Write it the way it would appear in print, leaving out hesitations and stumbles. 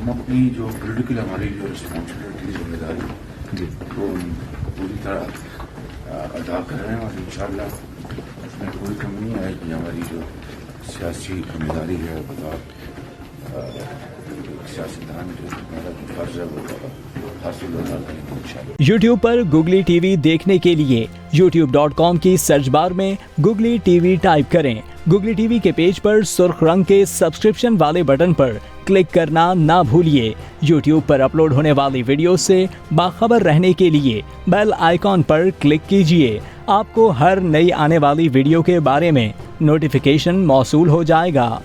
हम अपनी जो पॉलिटिकल हमारी जो रिस्पॉन्सिबिलिटी जिम्मेदारी जी तो पूरी तरह अदा कर रहे हैं और इंशाअल्लाह उसमें कोई कमी नहीं आएगी। हमारी जो सियासी जिम्मेदारी है सियासतदान जो हमारा जो फर्ज है वो हासिल होना करेंगे इंशाअल्लाह। YouTube पर गुगली टीवी देखने के लिए youtube.com की सर्च बार में गुगली टीवी टाइप करें। गुगली टीवी के पेज पर सुर्ख रंग के सब्सक्रिप्शन वाले बटन पर क्लिक करना ना भूलिए। YouTube पर अपलोड होने वाली वीडियो से बाखबर रहने के लिए बेल आइकॉन पर क्लिक कीजिए। आपको हर नई आने वाली वीडियो के बारे में नोटिफिकेशन मौसूल हो जाएगा।